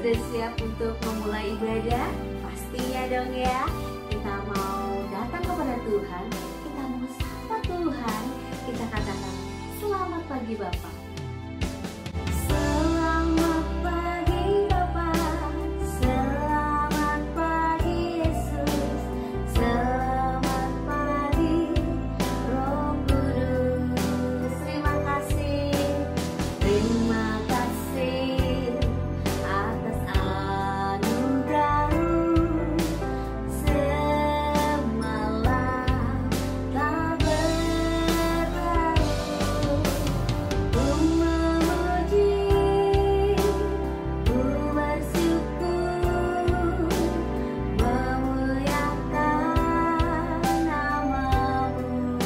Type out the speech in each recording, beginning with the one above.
sudah siap untuk memulai ibadah? Pastinya dong ya. Kita mau datang kepada Tuhan, kita mau sapa Tuhan, kita katakan selamat pagi Bapak. Selamat pagi Bapak, selamat pagi Yesus, selamat pagi Roh Kudus. Terima kasih atas anugerah-Mu. Semalam telah berlalu, ku memuji, ku bersyukur, memuliakan nama-Mu.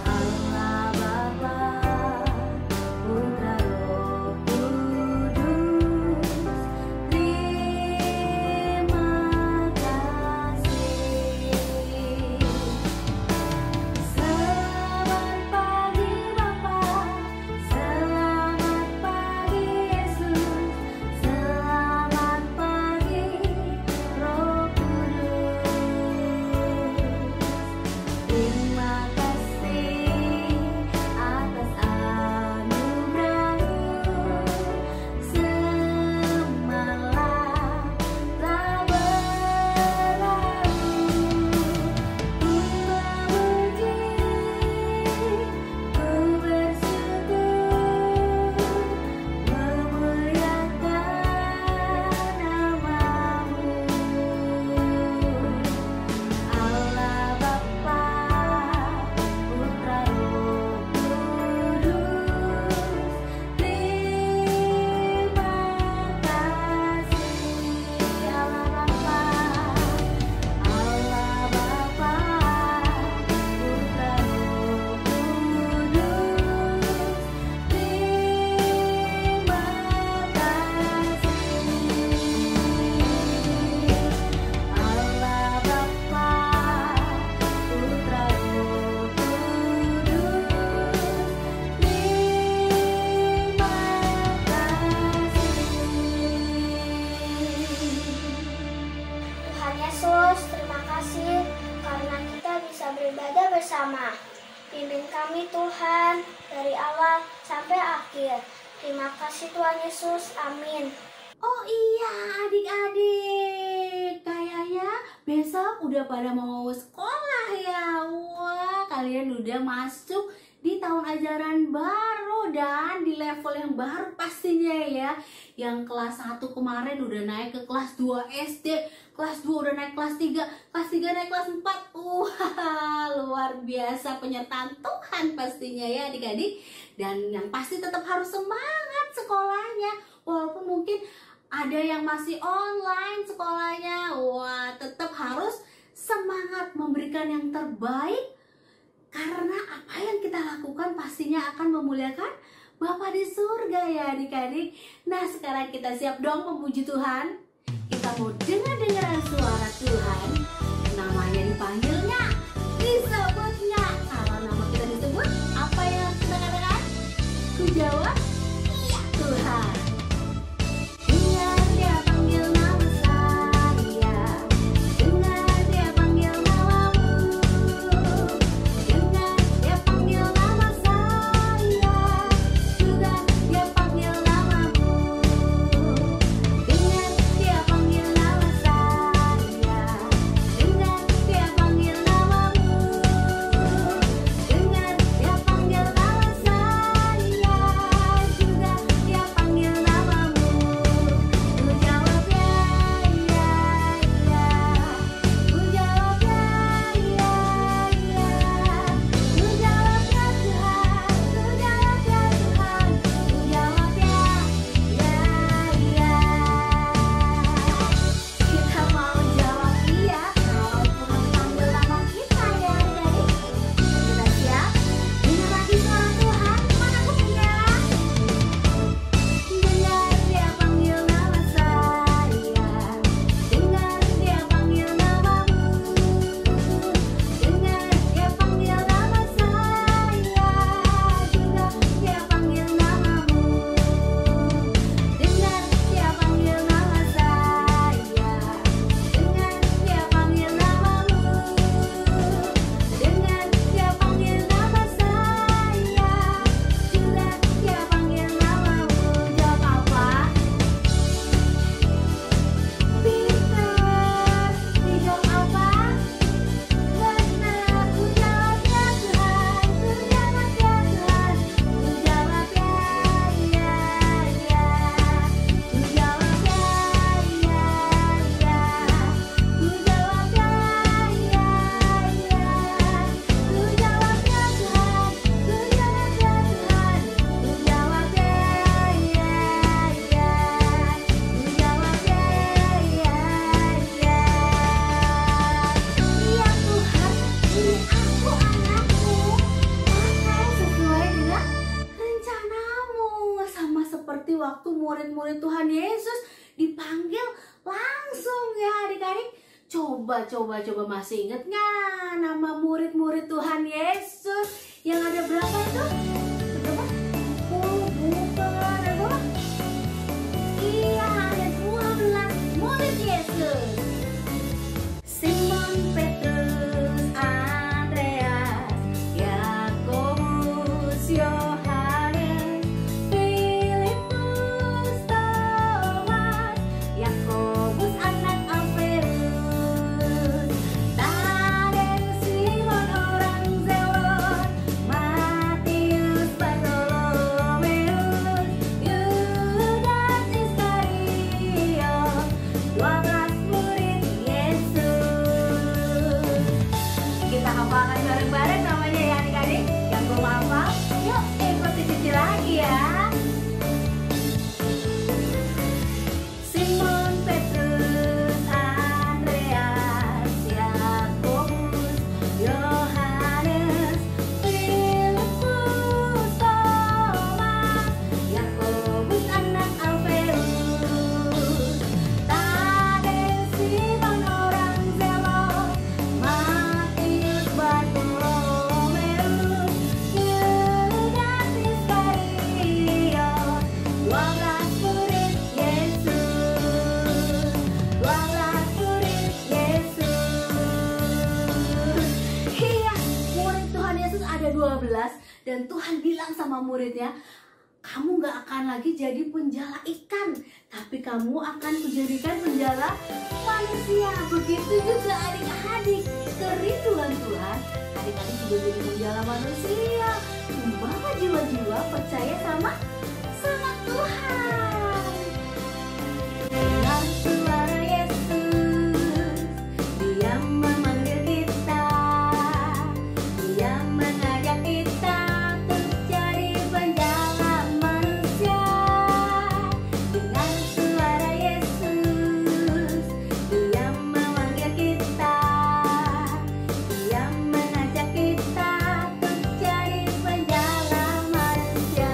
Allah Bapa, Putra Roh Kudus, terima kasih. Selamat pagi Bapa, selamat pagi Yesus, selamat pagi Roh Kudus. Terima kasih atas anugerah-Mu. Semalam telah berlalu, ku memuji, ku bersyukur, memuliakan nama-Mu. Allah Bapa, Putra Roh Kudus, terima kasih. Allah Bapa, Putra Roh Kudus, terima kasih. Allah Bapa, Putra Roh Kudus, terima kasih. Tuhan Yesus, terima kasih karena kita bisa beribadah bersama. Pimpin kami Tuhan dari awal sampai akhir. Terima kasih Tuhan Yesus, amin. Oh iya adik-adik, kayaknya besok udah pada mau sekolah ya. Wah, kalian udah masuk di tahun ajaran baru dan di level yang baru pastinya ya. Yang kelas 1 kemarin udah naik ke kelas 2 SD, kelas 2 udah naik kelas 3, kelas 3 naik kelas 4. Wah, luar biasa penyertaan Tuhan pastinya ya adik-adik. Dan yang pasti tetap harus semangat sekolahnya. Walaupun mungkin ada yang masih online sekolahnya, wah tetap harus semangat memberikan yang terbaik. Karena apa yang kita lakukan pastinya akan memuliakan Bapa di surga ya adik-adik. Nah sekarang kita siap dong memuji Tuhan. Kita mau dengar-dengaran suara Tuhan. Namanya dipanggilnya, disebutnya. Kalau nama kita disebut, apa yang kita katakan? Ku jawab, iya Tuhan. Dengar dia panggil nama saya, dengar dia panggil namamu, dengar dia panggil nama saya, juga dia panggil namamu, dengar dia panggil nama saya, murid-murid Tuhan Yesus dipanggil langsung ya adik-adik. Coba masih ingat nggak nama murid-murid Tuhan Yesus yang ada berapa itu? Berapa? Oh, bukan ada berapa? Iya, ada 12 murid Yesus. Simon Petrus, Andreas, Yakobus, Yohanes, Filipus, Thomas, Yakobus anak Alfeus, Tadeu, Simon orang Zelot, Matius, Bartolomeus, Yudas Iskariot, 12 murid Yesus. Kita hafalkan bareng-bareng namanya ya adik-adik. Yang belum hafal, yuk ikuti Cici lagi ya. Simon Petrus, Andreas, Yakobus, Yohanes, Filipus, Thomas, Yakobus anak Alfeus, Tadeu, Simon orang Zelot, Matius, Bartolomeus, Yudas Iskariot, 12 murid Yesus, 12 murid Yesus. Iya, murid Tuhan Yesus ada 12 dan Tuhan bilang sama muridnya, kamu gak akan lagi jadi penjala ikan, tapi kamu akan kujadikan penjala manusia. Begitu juga adik-adik, kerinduan Tuhan, adik-adik juga jadi penjala manusia, membawa jiwa-jiwa percaya sama Tuhan. Dengar suara Yesus, Dia memanggil kita, Dia mengajak kita untuk jadi penjala manusia. Dengar suara Yesus, Dia memanggil kita, Dia mengajak kita untuk jadi penjala manusia.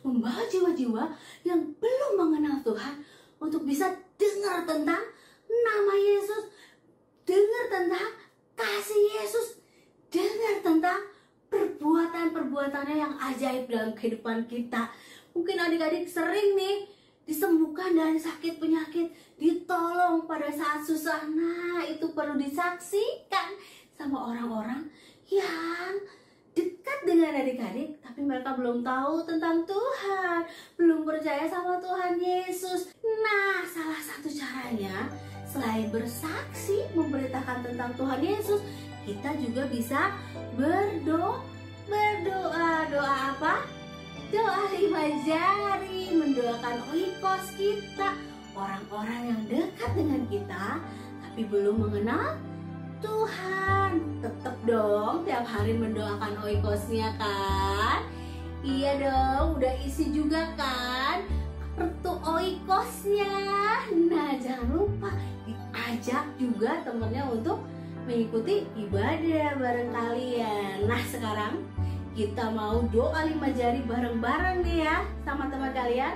membawa jiwa-jiwa yang belum mengenal Tuhan untuk bisa dengar tentang nama Yesus, dengar tentang kasih Yesus, dengar tentang perbuatan-perbuatannya yang ajaib dalam kehidupan kita. Mungkin adik-adik sering nih disembuhkan dari sakit penyakit, ditolong pada saat susah. Nah, itu perlu disaksikan sama orang-orang yang dekat dengan adik-adik, tapi mereka belum tahu tentang Tuhan, belum percaya sama Tuhan Yesus. Nah, salah satu caranya selain bersaksi memberitakan tentang Tuhan Yesus, kita juga bisa berdoa. Doa apa? Doa 5 jari, mendoakan oikos kita, orang-orang yang dekat dengan kita tapi belum mengenal Tuhan. Tetap dong tiap hari mendoakan oikosnya kan? Iya dong, udah isi juga kan kartu oikosnya. Nah, jangan lupa diajak juga temennya untuk mengikuti ibadah bareng kalian. Nah, sekarang kita mau doa 5 jari bareng-bareng nih ya sama teman kalian.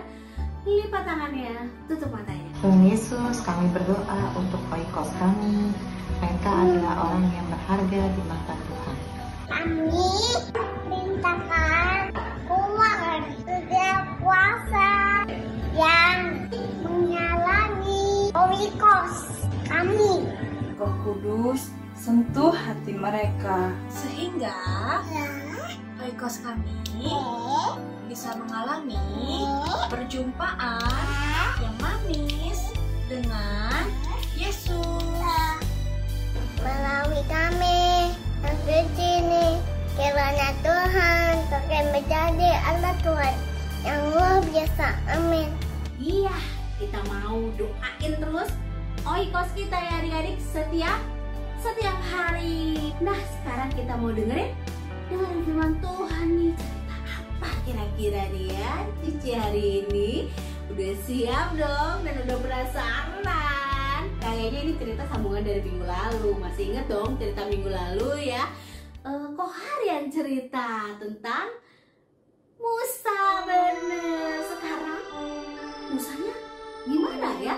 Lipat tangannya, tutup matanya. Tuhan Yesus, kami berdoa untuk oikos kami. Mereka adalah orang yang berharga di mata Tuhan. Kami perintahkan keluar setiap puasa yang menghalangi oikos kami. Roh Kudus, sentuh hati mereka sehingga oikos kami bisa mengalami perjumpaan yang manis dengan Yesus. Melalui kami yang suci ini, kiranya Tuhan akan menjadi anak Tuhan yang luar biasa. Amin. Iya, kita mau doain terus oikos kita ya adik-adik setiap hari. Nah, sekarang kita mau dengerin firman Tuhan nih. Cerita apa kira-kira nih ya Cici hari ini? Udah siap dong dan udah penasaran? Kayaknya ini cerita sambungan dari minggu lalu. Masih inget dong cerita minggu lalu ya? Kohar yang cerita tentang Musa, bener. Sekarang Musanya gimana ya?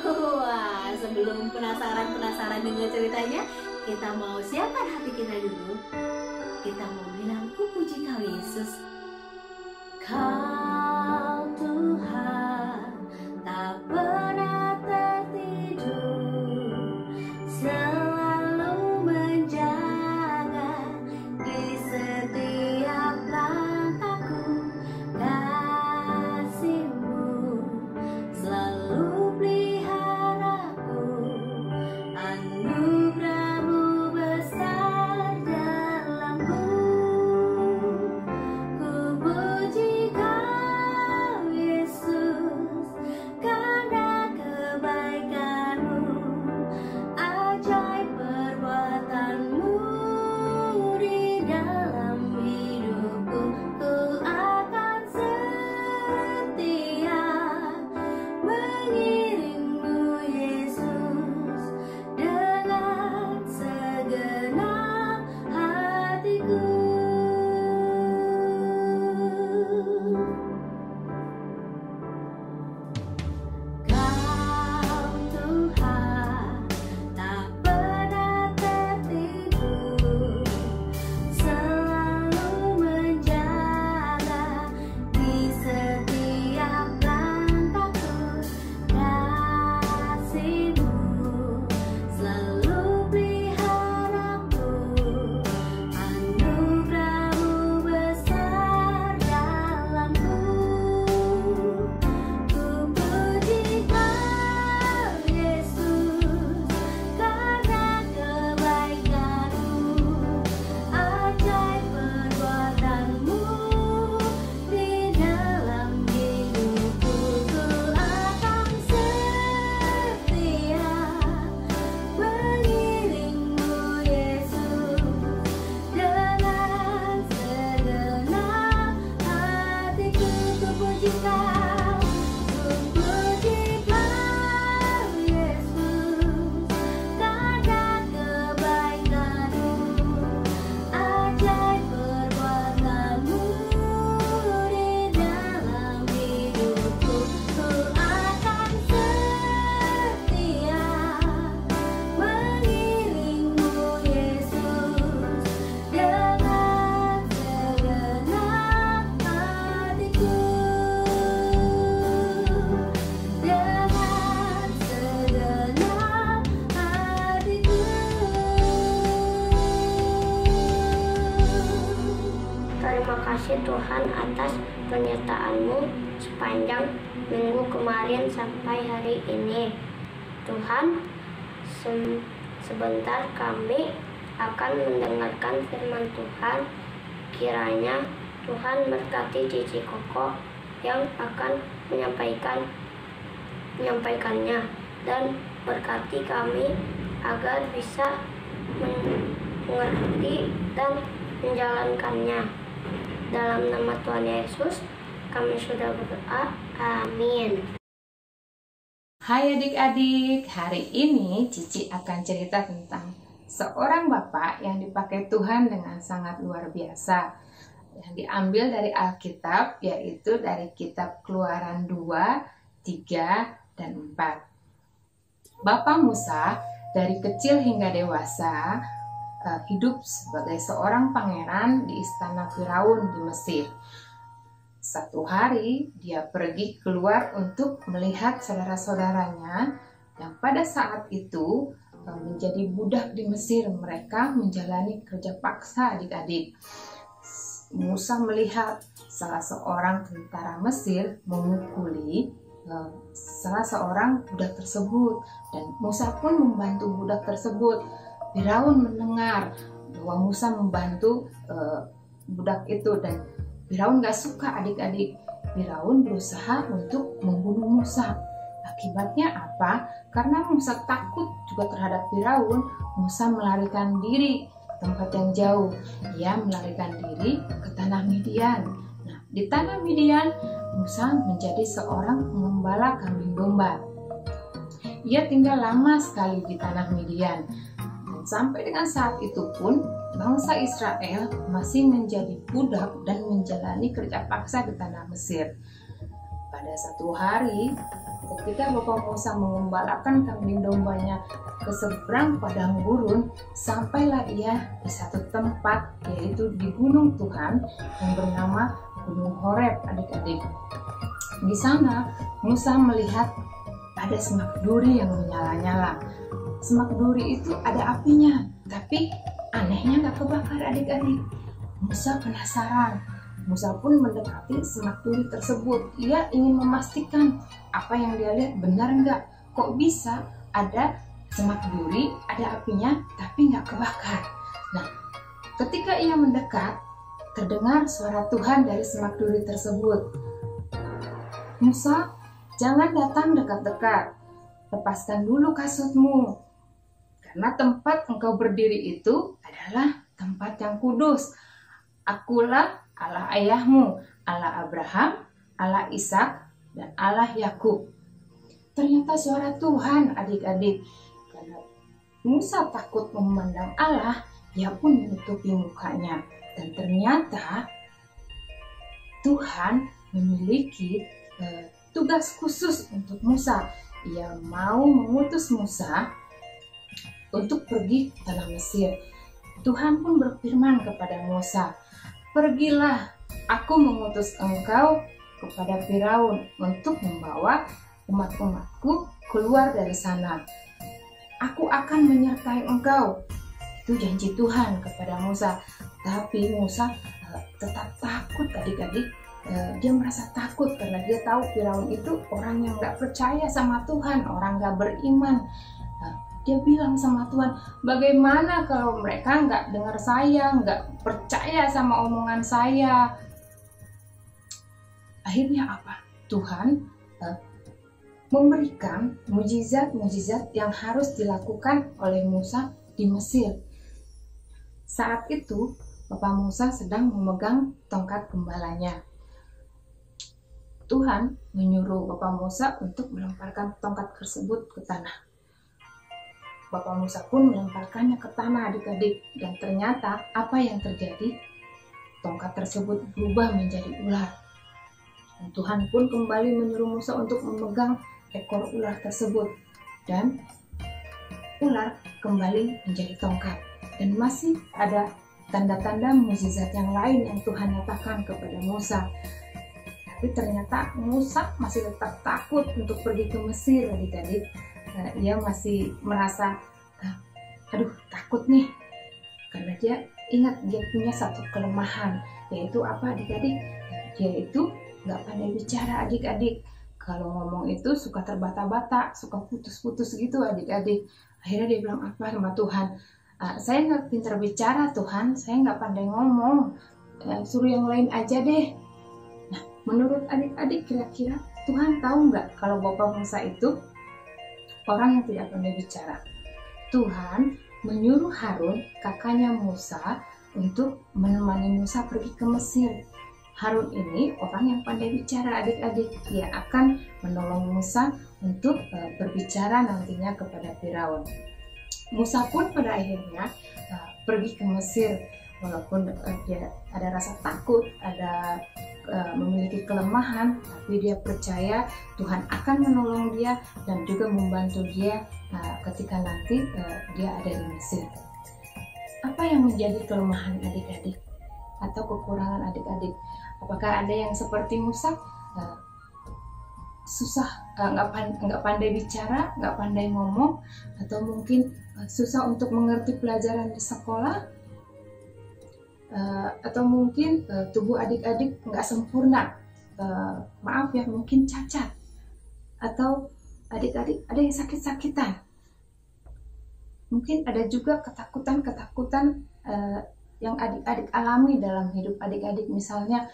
Wah, sebelum penasaran dengan ceritanya, kita mau siapkan hati kita dulu. Kita mau bilang, ku puji Kau Yesus. Kau Tuhan tak pernah tertidur, selalu menjaga di setiap langkahku. Kasih-Mu selalu peliharaku, anugerah-Mu besar dalamku. Ku puji Kau kasih Tuhan atas penyertaan-Mu sepanjang minggu kemarin sampai hari ini. Tuhan, sebentar kami akan mendengarkan firman Tuhan. Kiranya Tuhan berkati Cici Koko yang akan menyampaikannya, dan berkati kami agar bisa mengerti dan menjalankannya. Dalam nama Tuhan Yesus kami sudah berdoa, amin. Hai adik-adik, hari ini Cici akan cerita tentang seorang bapak yang dipakai Tuhan dengan sangat luar biasa, yang diambil dari Alkitab, yaitu dari kitab Keluaran 2, 3, dan 4. Bapak Musa dari kecil hingga dewasa hidup sebagai seorang pangeran di istana Firaun di Mesir. Satu hari dia pergi keluar untuk melihat saudara-saudaranya yang pada saat itu menjadi budak di Mesir. Mereka menjalani kerja paksa adik-adik. Musa melihat salah seorang tentara Mesir memukuli salah seorang budak tersebut, dan Musa pun membantu budak tersebut. Firaun mendengar bahwa Musa membantu budak itu, dan Firaun gak suka adik-adik. Firaun berusaha untuk membunuh Musa. Akibatnya apa? Karena Musa takut juga terhadap Firaun, Musa melarikan diri ke tempat yang jauh. Ia melarikan diri ke tanah Midian. Nah, di tanah Midian Musa menjadi seorang pengembala kambing domba. Ia tinggal lama sekali di tanah Midian. Dan sampai dengan saat itu pun bangsa Israel masih menjadi budak dan menjalani kerja paksa di tanah Mesir. Pada satu hari, ketika Bapak Musa mengembalakan kambing dombanya ke seberang padang gurun, sampailah ia di satu tempat, yaitu di gunung Tuhan yang bernama Gunung Horeb adik-adik. Di sana Musa melihat ada semak duri yang menyala-nyala. Semak duri itu ada apinya, tapi anehnya gak kebakar adik-adik. Musa penasaran. Musa pun mendekati semak duri tersebut. Ia ingin memastikan apa yang dia lihat benar nggak. Kok bisa ada semak duri, ada apinya, tapi nggak kebakar. Nah, ketika ia mendekat, terdengar suara Tuhan dari semak duri tersebut. Musa, jangan datang dekat-dekat. Lepaskan dulu kasutmu. Karena tempat engkau berdiri itu adalah tempat yang kudus. Akulah Allah ayahmu, Allah Abraham, Allah Ishak, dan Allah Yakub. Ternyata suara Tuhan adik-adik. Karena Musa takut memandang Allah, ia pun menutupi mukanya. Dan ternyata Tuhan memiliki tugas khusus untuk Musa. Ia mau mengutus Musa untuk pergi ke tanah Mesir. Tuhan pun berfirman kepada Musa, "Pergilah, aku mengutus engkau kepada Firaun untuk membawa umat-umatku keluar dari sana. Aku akan menyertai engkau." Itu janji Tuhan kepada Musa. Tapi Musa tetap takut adik-adik. Dia merasa takut karena dia tahu Firaun itu orang yang gak percaya sama Tuhan, orang gak beriman. Dia bilang sama Tuhan, bagaimana kalau mereka nggak dengar saya, nggak percaya sama omongan saya? Akhirnya apa? Tuhan memberikan mujizat-mujizat yang harus dilakukan oleh Musa di Mesir. Saat itu, Bapak Musa sedang memegang tongkat gembalanya. Tuhan menyuruh Bapak Musa untuk melemparkan tongkat tersebut ke tanah. Bapak Musa pun melemparkannya ke tanah adik-adik, dan ternyata apa yang terjadi? Tongkat tersebut berubah menjadi ular. Dan Tuhan pun kembali menyuruh Musa untuk memegang ekor ular tersebut, dan ular kembali menjadi tongkat. Dan masih ada tanda-tanda mukjizat yang lain yang Tuhan nyatakan kepada Musa. Tapi ternyata Musa masih tetap takut untuk pergi ke Mesir adik-adik. Ia masih merasa takut nih, karena dia ingat dia punya satu kelemahan, yaitu apa adik-adik? Dia itu nggak pandai bicara adik-adik. Kalau ngomong itu suka terbata-bata, suka putus-putus gitu adik-adik. Akhirnya dia bilang apa sama Tuhan? Saya nggak pintar bicara Tuhan, saya nggak pandai ngomong, suruh yang lain aja deh. Nah, menurut adik-adik kira-kira Tuhan tahu nggak kalau Bapak Musa itu orang yang tidak pandai bicara? Tuhan menyuruh Harun, kakaknya Musa, untuk menemani Musa pergi ke Mesir. Harun ini orang yang pandai bicara adik-adik. Dia akan menolong Musa untuk berbicara nantinya kepada Firaun. Musa pun pada akhirnya pergi ke Mesir, walaupun dia ada rasa takut, ada memiliki kelemahan, tapi dia percaya Tuhan akan menolong dia dan juga membantu dia ketika nanti dia ada di Mesir. Apa yang menjadi kelemahan adik-adik atau kekurangan adik-adik? Apakah ada yang seperti Musa susah, nggak pandai bicara, nggak pandai ngomong, atau mungkin susah untuk mengerti pelajaran di sekolah, atau mungkin tubuh adik-adik nggak sempurna, maaf ya, mungkin cacat, atau adik-adik ada yang sakit-sakitan, mungkin ada juga ketakutan-ketakutan yang adik-adik alami dalam hidup adik-adik, misalnya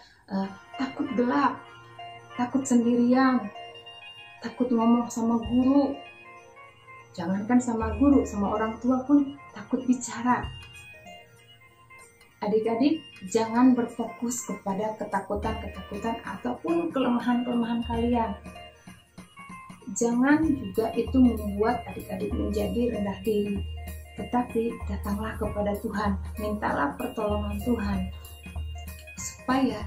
takut gelap, takut sendirian, takut ngomong sama guru. Jangankan sama guru, sama orang tua pun takut bicara. Adik-adik, jangan berfokus kepada ketakutan-ketakutan ataupun kelemahan-kelemahan kalian. Jangan juga itu membuat adik-adik menjadi rendah diri. Tetapi datanglah kepada Tuhan, mintalah pertolongan Tuhan, supaya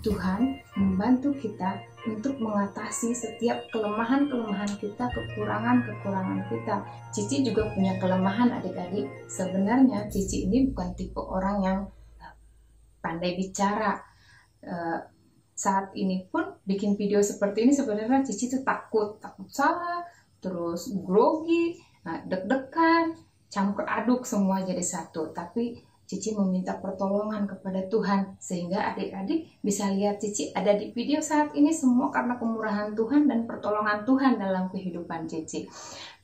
Tuhan membantu kita untuk mengatasi setiap kelemahan-kelemahan kita, kekurangan-kekurangan kita. Cici juga punya kelemahan adik-adik. Sebenarnya Cici ini bukan tipe orang yang pandai bicara. Saat ini pun bikin video seperti ini sebenarnya Cici tuh takut salah, terus grogi, deg-degan, campur aduk semua jadi satu. Tapi Cici meminta pertolongan kepada Tuhan, sehingga adik-adik bisa lihat Cici ada di video saat ini semua karena kemurahan Tuhan dan pertolongan Tuhan dalam kehidupan Cici.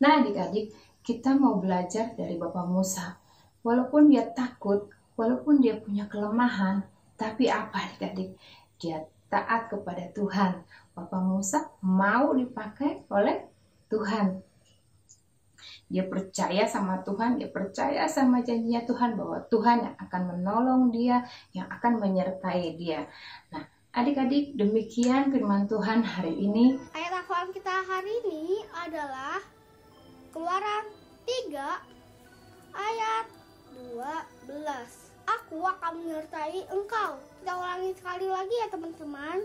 Nah adik-adik, kita mau belajar dari Bapak Musa. Walaupun dia takut, walaupun dia punya kelemahan, tapi apa adik-adik? Dia taat kepada Tuhan. Bapak Musa mau dipakai oleh Tuhan. Dia percaya sama Tuhan, dia percaya sama janjinya Tuhan bahwa Tuhan yang akan menolong dia, yang akan menyertai dia. Nah, adik-adik, demikian firman Tuhan hari ini. Ayat hafalan kita hari ini adalah Keluaran 3 ayat 12. Aku akan menyertai engkau. Kita ulangi sekali lagi ya teman-teman.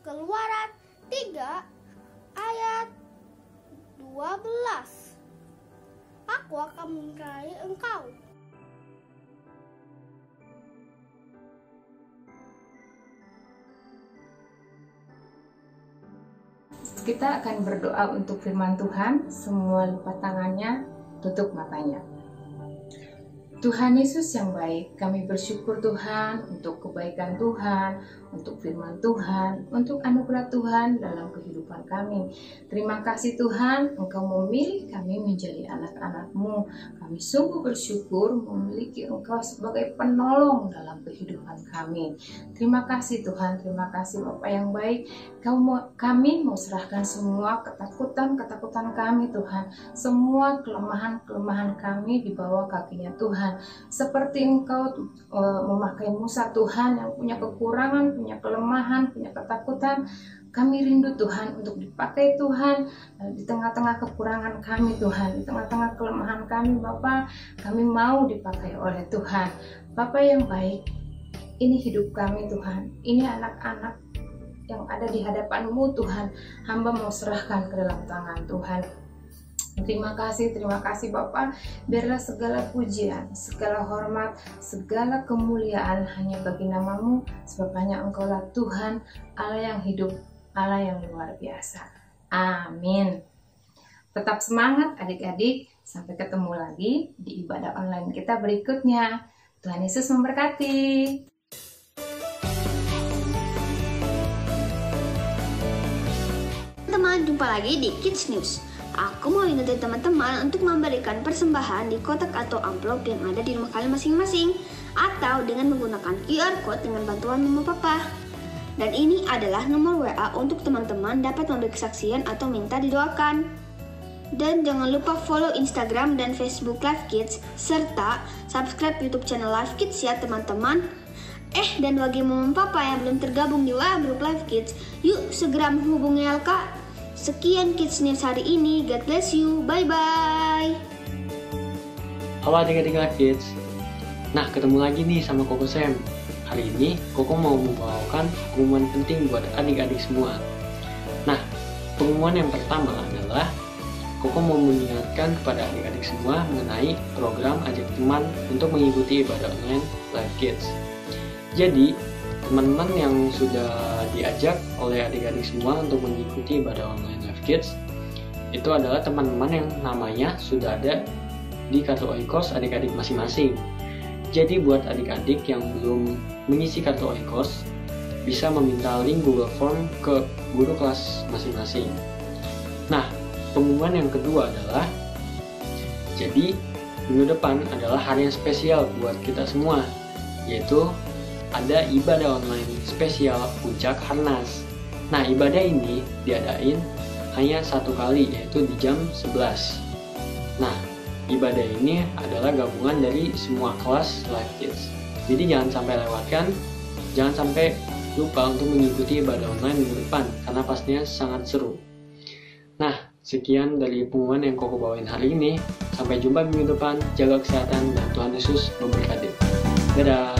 Keluaran 3 ayat 12. Aku akan menyertai engkau. Kita akan berdoa untuk firman Tuhan. Semua lipat tangannya, tutup matanya. Tuhan Yesus yang baik, kami bersyukur Tuhan untuk kebaikan Tuhan, untuk firman Tuhan, untuk anugerah Tuhan dalam kehidupan kami. Terima kasih Tuhan, Engkau memilih kami menjadi anak-anak-Mu. Kami sungguh bersyukur memiliki Engkau sebagai penolong dalam kehidupan kami. Terima kasih Tuhan, terima kasih Bapa yang baik. Kami mau serahkan semua ketakutan-ketakutan kami Tuhan, semua kelemahan-kelemahan kami di bawah kakinya Tuhan. Seperti Engkau memakai Musa Tuhan yang punya kekurangan, punya kelemahan, punya ketakutan, kami rindu Tuhan untuk dipakai Tuhan di tengah-tengah kekurangan kami Tuhan, di tengah-tengah kelemahan kami Bapa, kami mau dipakai oleh Tuhan. Bapa yang baik, ini hidup kami Tuhan, ini anak-anak yang ada di hadapan-Mu Tuhan, hamba mau serahkan ke dalam tangan Tuhan. Terima kasih Bapa. Biarlah segala pujian, segala hormat, segala kemuliaan hanya bagi nama-Mu, sebab hanya Engkaulah Tuhan, Allah yang hidup, Allah yang luar biasa. Amin. Tetap semangat adik-adik, sampai ketemu lagi di ibadah online kita berikutnya. Tuhan Yesus memberkati. jumpa lagi di Kids News. Aku mau ingetin teman-teman untuk memberikan persembahan di kotak atau amplop yang ada di rumah kalian masing-masing, atau dengan menggunakan QR Code dengan bantuan mama papa. Dan ini adalah nomor WA untuk teman-teman dapat memberi kesaksian atau minta didoakan. Dan jangan lupa follow Instagram dan Facebook Live Kids, serta subscribe YouTube channel Live Kids ya teman-teman. Dan bagi mama papa yang belum tergabung di WA Group Live Kids, yuk segera menghubungi Elka. Sekian Kids News hari ini, God bless you, bye-bye. Halo adik-adik Live Kids. Nah, ketemu lagi nih sama Koko Sam. Hari ini Koko mau membawakan pengumuman penting buat adik-adik semua. Nah, pengumuman yang pertama adalah Koko mau mengingatkan kepada adik-adik semua mengenai program Ajak Teman untuk mengikuti ibadah online Live Kids. Jadi, teman-teman yang sudah diajak oleh adik-adik semua untuk mengikuti ibadah online Live Kids, itu adalah teman-teman yang namanya sudah ada di kartu Oikos adik-adik masing-masing. Jadi buat adik-adik yang belum mengisi kartu Oikos, bisa meminta link Google Form ke guru kelas masing-masing. Nah, pengumuman yang kedua adalah, jadi minggu depan adalah hari yang spesial buat kita semua, yaitu ada ibadah online spesial Puncak Harnas. Nah, ibadah ini diadain hanya satu kali, yaitu di jam 11. Nah, ibadah ini adalah gabungan dari semua kelas Live Kids. Jadi jangan sampai lewatkan, jangan sampai lupa untuk mengikuti ibadah online minggu depan, karena pastinya sangat seru. Nah, sekian dari pengumuman yang Koko bawain hari ini. Sampai jumpa minggu depan, jaga kesehatan dan Tuhan Yesus memberkati. Dadah!